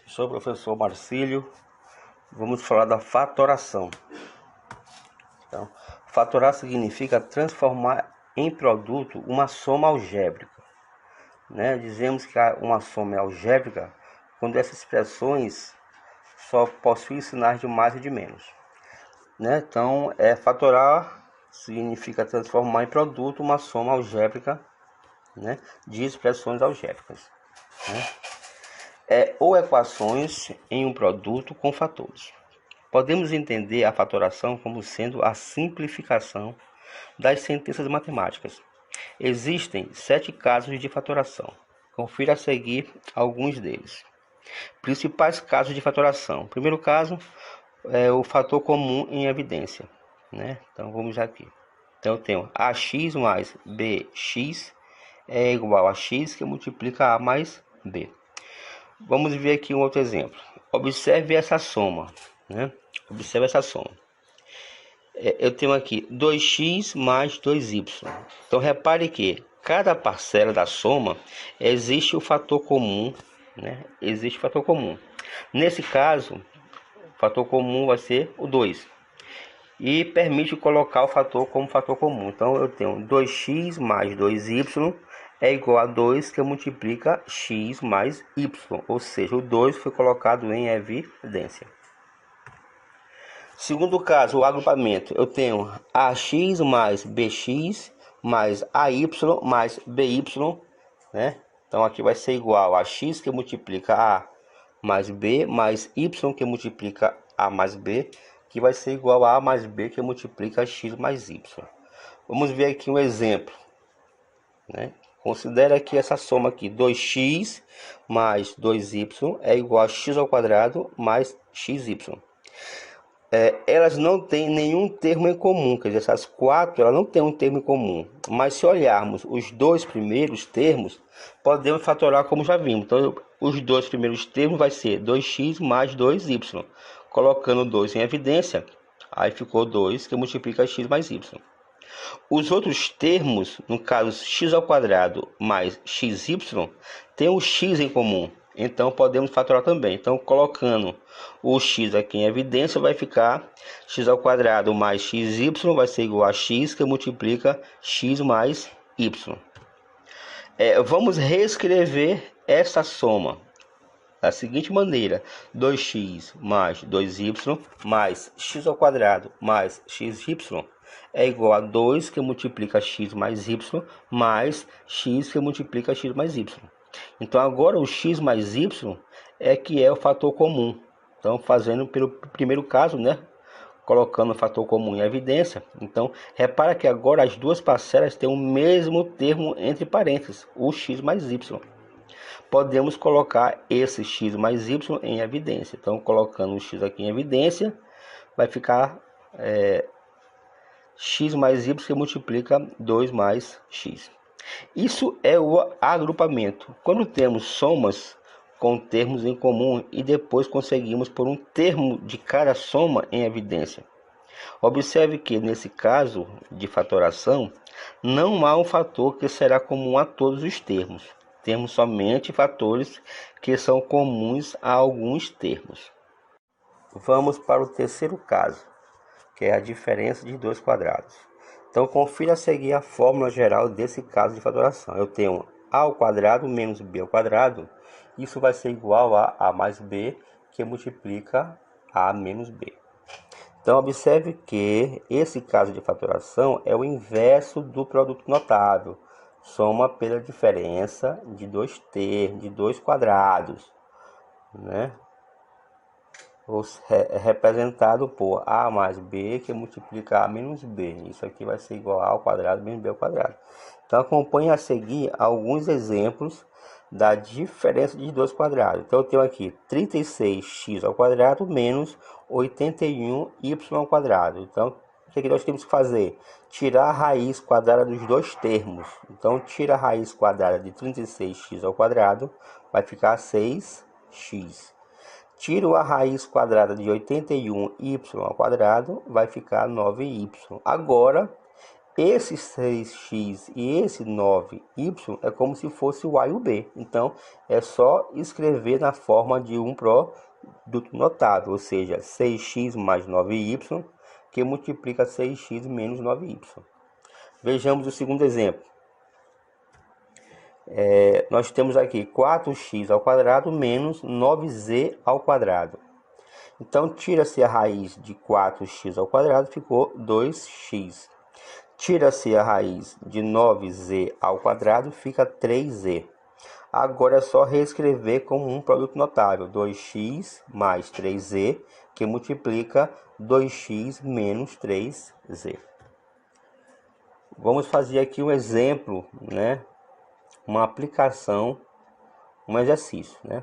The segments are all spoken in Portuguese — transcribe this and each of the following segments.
Sou o professor Marcílio. Vamos falar da fatoração. Então, fatorar significa transformar em produto uma soma algébrica, né? Dizemos que uma soma é algébrica quando essas expressões só possuem sinais de mais e de menos, né? Então, fatorar significa transformar em produto uma soma algébrica, né, de expressões algébricas, né? Ou equações em um produto com fatores. Podemos entender a fatoração como sendo a simplificação das sentenças matemáticas. Existem 7 casos de fatoração. Confira a seguir alguns deles. Principais casos de fatoração. Primeiro caso é o fator comum em evidência, né? Então vamos aqui. Então eu tenho ax mais bx é igual a x que multiplica a mais b. Vamos ver aqui um outro exemplo. Observe essa soma, né? Observe essa soma. Eu tenho aqui 2x mais 2y. Então repare que cada parcela da soma existe o fator comum, né? Existe o fator comum. Nesse caso, o fator comum vai ser o 2. E permite colocar o fator como fator comum. Então eu tenho 2x mais 2y é igual a 2 que multiplica x mais y. Ou seja, o 2 foi colocado em evidência. Segundo caso, o agrupamento. Eu tenho ax mais bx mais ay mais by, né? Então aqui vai ser igual a x que multiplica a mais b mais y que multiplica a mais b, que vai ser igual a mais b que multiplica x mais y. Vamos ver aqui um exemplo, né? Considera que essa soma aqui, 2x mais 2y é igual a x ao quadrado mais xy. Elas não têm nenhum termo em comum, quer dizer, essas 4 elas não têm um termo em comum. Mas se olharmos os 2 primeiros termos, podemos fatorar como já vimos. Então, os 2 primeiros termos vai ser 2x mais 2y. Colocando 2 em evidência, aí ficou 2 que multiplica x mais y. Os outros termos, no caso x ao quadrado mais xy, tem o x em comum. Então podemos fatorar também. Então colocando o x aqui em evidência, vai ficar x ao quadrado mais xy vai ser igual a x que multiplica x mais y. Vamos reescrever essa soma da seguinte maneira: 2x mais 2y mais x ao quadrado mais xy é igual a 2 que multiplica x mais y mais x que multiplica x mais y. Então agora o x mais y que é o fator comum. Então fazendo pelo primeiro caso, né, colocando o fator comum em evidência. Então repara que agora as duas parcelas têm o mesmo termo entre parênteses, o x mais y. Podemos colocar esse x mais y em evidência. Então colocando o x aqui em evidência, vai ficar x mais y que multiplica 2 mais x. Isso é o agrupamento. Quando temos somas com termos em comum e depois conseguimos pôr um termo de cada soma em evidência. Observe que nesse caso de fatoração, não há um fator que será comum a todos os termos. Temos somente fatores que são comuns a alguns termos. Vamos para o terceiro caso, que é a diferença de dois quadrados. Então confira a seguir a fórmula geral desse caso de fatoração. Eu tenho a ao quadrado menos b ao quadrado. Isso vai ser igual a a mais b, que multiplica a menos b. Então observe que esse caso de fatoração é o inverso do produto notável. Soma pela diferença de dois termos, de dois quadrados, né? Representado por a mais b que multiplica a menos b. Isso aqui vai ser igual a ao quadrado menos b ao quadrado. Então acompanhe a seguir alguns exemplos da diferença de dois quadrados. Então eu tenho aqui 36x ao quadrado menos 81y ao quadrado. Então o que nós temos que fazer? Tirar a raiz quadrada dos dois termos. Então tira a raiz quadrada de 36x ao quadrado, vai ficar 6x. Tiro a raiz quadrada de 81y ao quadrado, vai ficar 9y. Agora, esse 6x e esse 9y é como se fosse o A e o B. Então, é só escrever na forma de um produto notável, ou seja, 6x mais 9y, que multiplica 6x menos 9y. Vejamos o segundo exemplo. Nós temos aqui 4x ao quadrado menos 9z ao quadrado. Então, tira-se a raiz de 4x ao quadrado, ficou 2x. Tira-se a raiz de 9z ao quadrado, fica 3z. Agora é só reescrever como um produto notável, 2x mais 3z, que multiplica 2x menos 3z. Vamos fazer aqui um exemplo, né? Uma aplicação, um exercício, né?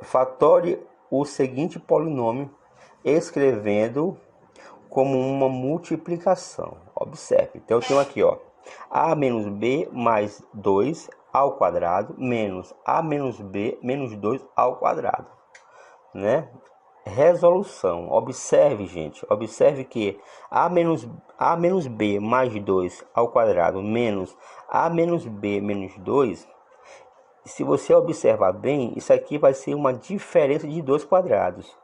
Fatore o seguinte polinômio escrevendo como uma multiplicação. Observe. Então, eu tenho aqui, ó, a menos b mais 2 ao quadrado menos a menos b menos 2 ao quadrado, né? Resolução. Observe, gente. Observe que a menos b mais 2 ao quadrado menos a menos b menos 2, se você observar bem, isso aqui vai ser uma diferença de 2 quadrados,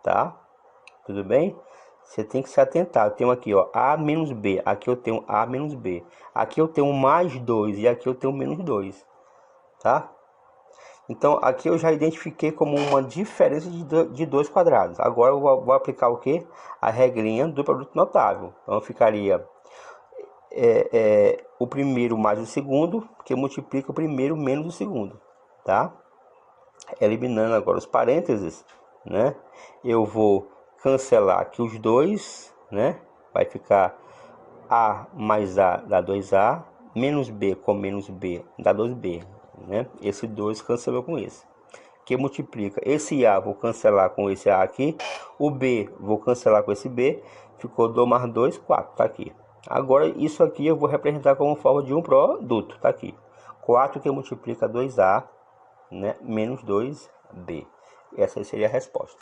tá? Tudo bem? Você tem que se atentar. Eu tenho aqui, ó, a menos b, aqui eu tenho a menos b, aqui eu tenho mais 2 e aqui eu tenho menos 2, tá? Então, aqui eu já identifiquei como uma diferença de 2 quadrados. Agora eu vou aplicar o quê? A regrinha do produto notável. Então, ficaria o primeiro mais o segundo, que multiplica o primeiro menos o segundo, tá? Eliminando agora os parênteses, né? Eu vou cancelar aqui os dois, né? Vai ficar a mais a dá 2a, menos b com menos b dá 2b, né? Esse 2 cancelou com esse, que multiplica esse a, vou cancelar com esse a aqui, o b vou cancelar com esse b, ficou 2 mais 2, 4, tá aqui. Agora isso aqui eu vou representar como forma de um produto, tá aqui, 4 que multiplica 2a, né, menos 2b. Essa seria a resposta.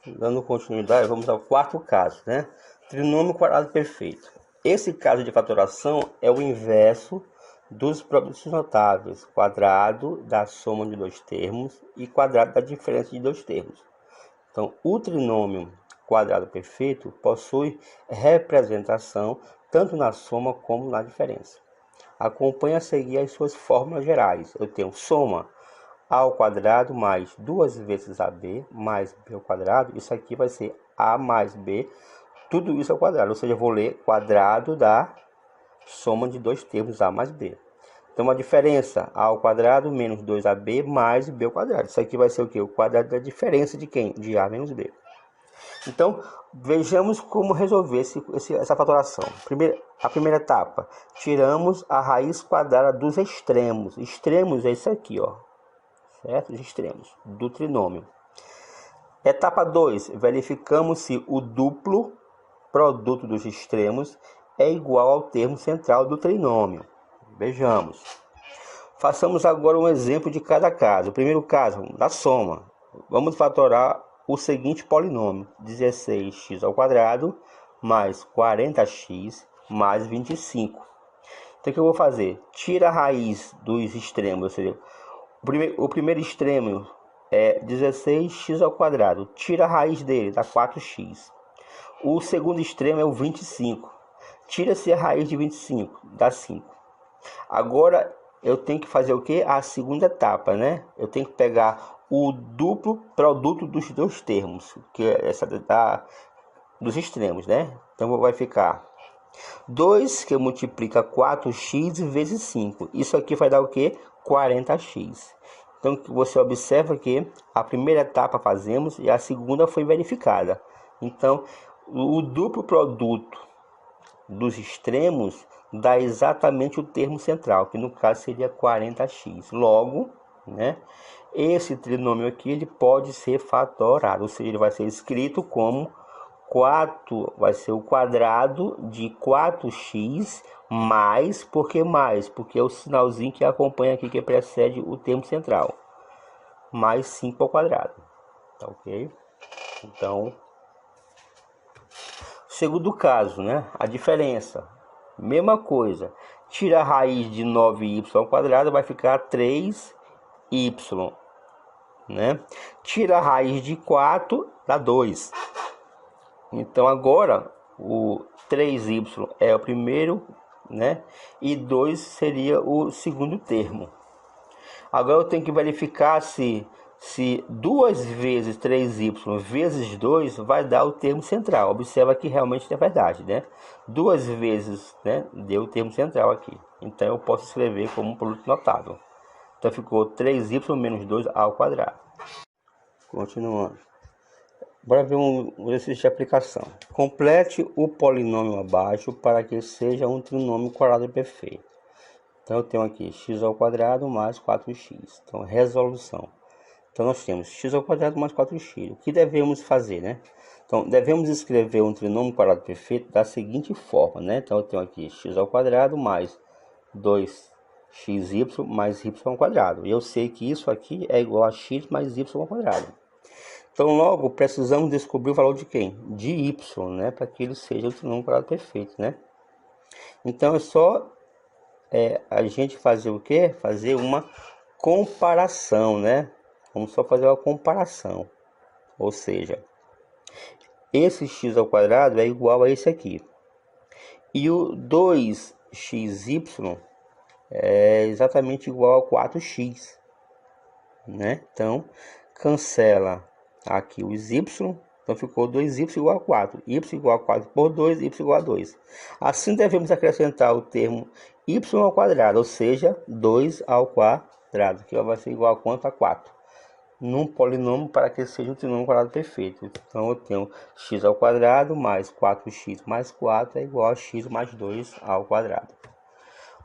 Dando continuidade, vamos ao quarto caso, né? Trinômio quadrado perfeito. Esse caso de fatoração é o inverso dos produtos notáveis, quadrado da soma de dois termos e quadrado da diferença de dois termos. Então, o trinômio quadrado perfeito possui representação tanto na soma como na diferença. Acompanhe a seguir as suas fórmulas gerais. Eu tenho soma a ao quadrado mais 2 vezes ab mais b ao quadrado. Isso aqui vai ser a mais b, tudo isso ao quadrado. Ou seja, eu vou ler quadrado da soma de dois termos a mais b. Então, a diferença a ao quadrado menos 2ab mais b ao quadrado. Isso aqui vai ser o quê? O quadrado da diferença de quem? De a menos b. Então, vejamos como resolver essa fatoração. A primeira etapa, tiramos a raiz quadrada dos extremos. Extremos é isso aqui, ó. Certo? Os extremos do trinômio. Etapa 2, verificamos se o duplo produto dos extremos é igual ao termo central do trinômio. Vejamos. Façamos agora um exemplo de cada caso. O primeiro caso, da soma. Vamos fatorar o seguinte polinômio: 16x ao quadrado mais 40x mais 25. Então, o que eu vou fazer? Tira a raiz dos extremos, ou seja, o primeiro extremo é 16x ao quadrado. Tira a raiz dele, dá 4x. O segundo extremo é o 25. Tira-se a raiz de 25, dá 5. Agora, eu tenho que fazer o quê? A segunda etapa, né? Eu tenho que pegar o duplo produto dos dois termos, que é essa dos extremos, né? Então, vai ficar 2 que multiplica 4x vezes 5. Isso aqui vai dar o quê? 40x. Então, você observa que a primeira etapa fazemos e a segunda foi verificada. Então, o duplo produto dos extremos dá exatamente o termo central, que no caso seria 40x. Logo, né, esse trinômio aqui ele pode ser fatorado, ou seja, ele vai ser escrito como 4, vai ser o quadrado de 4x mais, por que mais? Porque é o sinalzinho que acompanha aqui, que precede o termo central, mais 5 ao quadrado, tá ok? Então, Segundo caso, né? A diferença, mesma coisa. Tira a raiz de 9y², vai ficar 3y, né? Tira a raiz de 4, dá 2. Então agora o 3y é o primeiro, né? E 2 seria o segundo termo. Agora eu tenho que verificar se 2 vezes 3y vezes 2 vai dar o termo central. Observa que realmente é verdade, né? 2 vezes, né, deu o termo central aqui. Então eu posso escrever como um produto notável. Então ficou 3y menos 2². Continuando. Bora ver um exercício de aplicação. Complete o polinômio abaixo para que seja um trinômio quadrado perfeito. Então eu tenho aqui x² mais 4x. Então resolução. Então nós temos x² mais 4x. O que devemos fazer, né? Então devemos escrever um trinômio quadrado perfeito da seguinte forma, né? Então eu tenho aqui x² mais 2xy mais y². E eu sei que isso aqui é igual a x mais y². Então logo precisamos descobrir o valor de quem? De y, né? Para que ele seja o trinômio quadrado perfeito, né? Então é só a gente fazer o quê? Fazer uma comparação, né? Vamos só fazer uma comparação. Ou seja, esse x² é igual a esse aqui. E o 2xy é exatamente igual a 4x, né? Então, cancela aqui os y. Então, ficou 2y igual a 4. Y igual a 4 por 2, y igual a 2. Assim, devemos acrescentar o termo y², ou seja, 2², que vai ser igual a quanto? A 4. Num polinômio para que seja um trinômio quadrado perfeito. Então eu tenho x² mais 4x mais 4 é igual a x mais 2².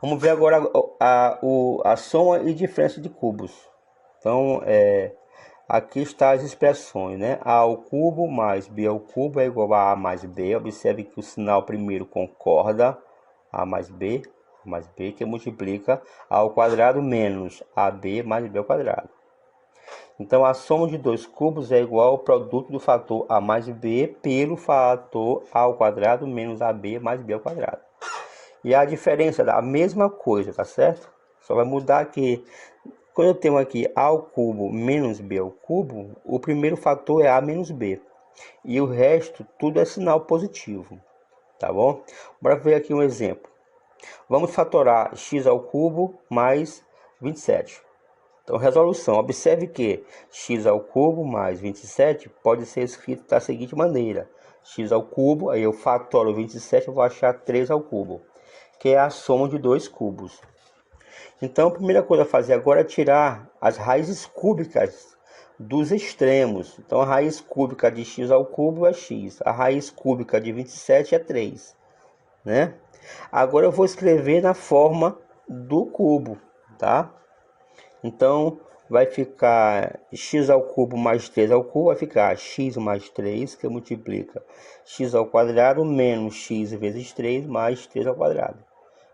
Vamos ver agora a soma e diferença de cubos. Então aqui estão as expressões, né? A ao cubo mais b ao cubo é igual a mais b. Observe que o sinal primeiro concorda, a mais b, que multiplica a ao quadrado menos ab mais b ao quadrado. Então, a soma de dois cubos é igual ao produto do fator a mais b pelo fator a ao quadrado menos ab mais b ao quadrado. E a diferença é a mesma coisa, tá certo? Só vai mudar que, quando eu tenho aqui a ao cubo menos b ao cubo, o primeiro fator é a menos b. E o resto, tudo é sinal positivo, tá bom? Bora ver aqui um exemplo. Vamos fatorar x ao cubo mais 27. Então, resolução. Observe que x ao cubo mais 27 pode ser escrito da seguinte maneira. X ao cubo, aí eu fatoro 27, eu vou achar 3 ao cubo, que é a soma de dois cubos. Então, a primeira coisa a fazer agora é tirar as raízes cúbicas dos extremos. Então, a raiz cúbica de x ao cubo é x. A raiz cúbica de 27 é 3, né? Agora eu vou escrever na forma do cubo, tá? Então, vai ficar x ao cubo mais 3 ao cubo, vai ficar x mais 3, que multiplica x ao quadrado menos x vezes 3 mais 3 ao quadrado.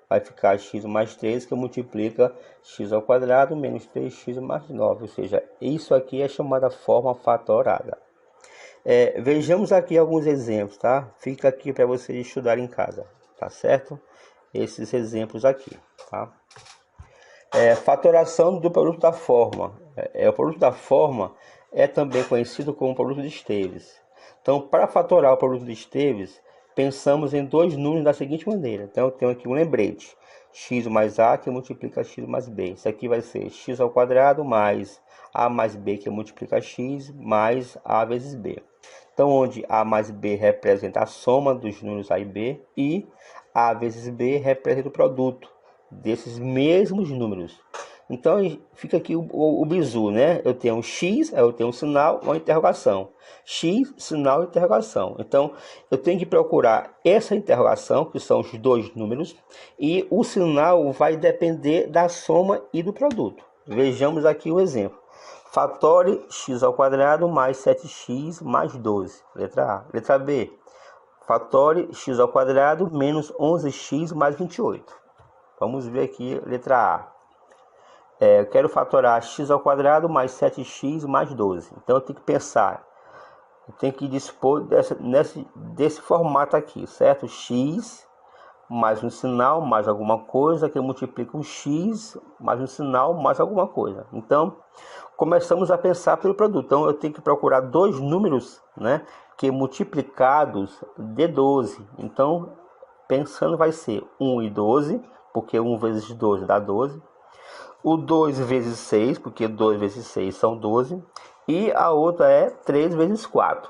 Vai ficar x mais 3, que multiplica x ao quadrado menos 3x mais 9. Ou seja, isso aqui é chamada forma fatorada. Vejamos aqui alguns exemplos, tá? Fica aqui para vocês estudarem em casa, tá certo? Esses exemplos aqui, tá? Fatoração do produto da forma. O produto da forma é também conhecido como produto de Esteves. Então, para fatorar o produto de Esteves, pensamos em dois números da seguinte maneira. Então, eu tenho aqui um lembrete. X mais A, que multiplica x mais B. Isso aqui vai ser x ao quadrado mais A mais B, que multiplica x, mais A vezes B. Então, onde A mais B representa a soma dos números A e B, e A vezes B representa o produto desses mesmos números. Então fica aqui o bizu, né? Eu tenho um x, eu tenho um sinal, uma interrogação. X, sinal, interrogação. Então eu tenho que procurar essa interrogação, que são os dois números, e o sinal vai depender da soma e do produto. Vejamos aqui o exemplo. Fatore x ao quadrado mais 7x mais 12. Letra A. Letra B. Fatore x ao quadrado menos 11x mais 28. Vamos ver aqui, letra A. Eu quero fatorar x ao quadrado mais 7x mais 12. Então, eu tenho que pensar tem que dispor desse formato aqui, certo? X mais um sinal, mais alguma coisa, que multiplica um X mais um sinal, mais alguma coisa. Então, começamos a pensar pelo produto. Então, eu tenho que procurar dois números, né, que multiplicados de 12. Então, pensando vai ser 1 e 12, porque 1 vezes 12 dá 12. O 2 vezes 6, porque 2 vezes 6 são 12. E a outra é 3 vezes 4,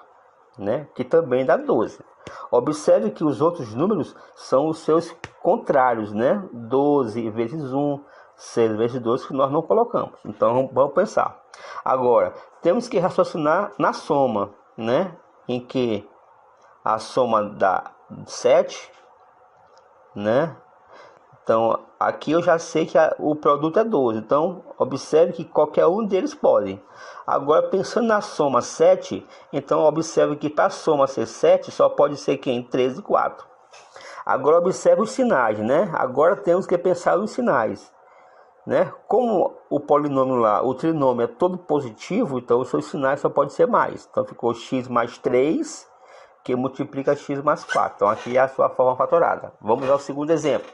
né, que também dá 12. Observe que os outros números são os seus contrários, né? 12 vezes 1, 6 vezes 12, que nós não colocamos. Então, vamos pensar. Agora, temos que raciocinar na soma, né? Em que a soma dá 7, né? Então, aqui eu já sei que o produto é 12. Então, observe que qualquer um deles pode. Agora, pensando na soma 7, então observe que para a soma ser 7, só pode ser quem? 13 e 4. Agora, observe os sinais, né? Agora temos que pensar nos sinais, né? Como o polinômio lá, o trinômio é todo positivo, então os seus sinais só pode ser mais. Então, ficou x mais 3, que multiplica x mais 4. Então, aqui é a sua forma fatorada. Vamos ao segundo exemplo.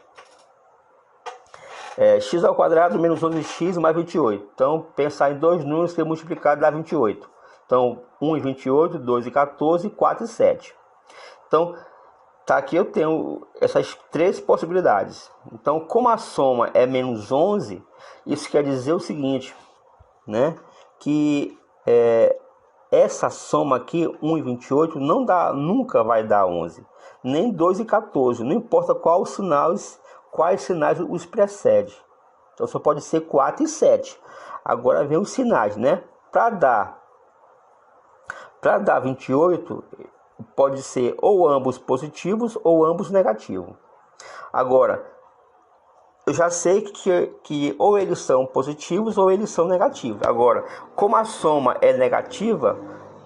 X ao quadrado menos 11x mais 28. Então, pensar em dois números que multiplicado dá 28. Então, 1 e 28, 2 e 14, 4 e 7. Então, tá aqui eu tenho essas três possibilidades. Então, como a soma é menos 11, isso quer dizer o seguinte, né? Que essa soma aqui, 1 e 28, nunca vai dar 11. Nem 2 e 14, não importa quais sinais os precede. Então só pode ser 4 e 7. Agora vem os sinais, né? Para dar 28, pode ser ou ambos positivos ou ambos negativos. Agora, eu já sei que ou eles são positivos ou eles são negativos. Agora, como a soma é negativa,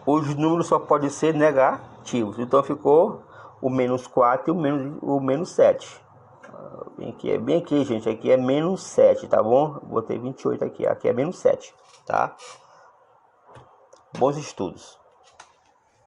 os números só podem ser negativos. Então ficou o menos 4 e o menos 7. Bem aqui, gente, aqui é menos 7, tá bom? Botei 28 aqui é menos 7, tá? Bons estudos.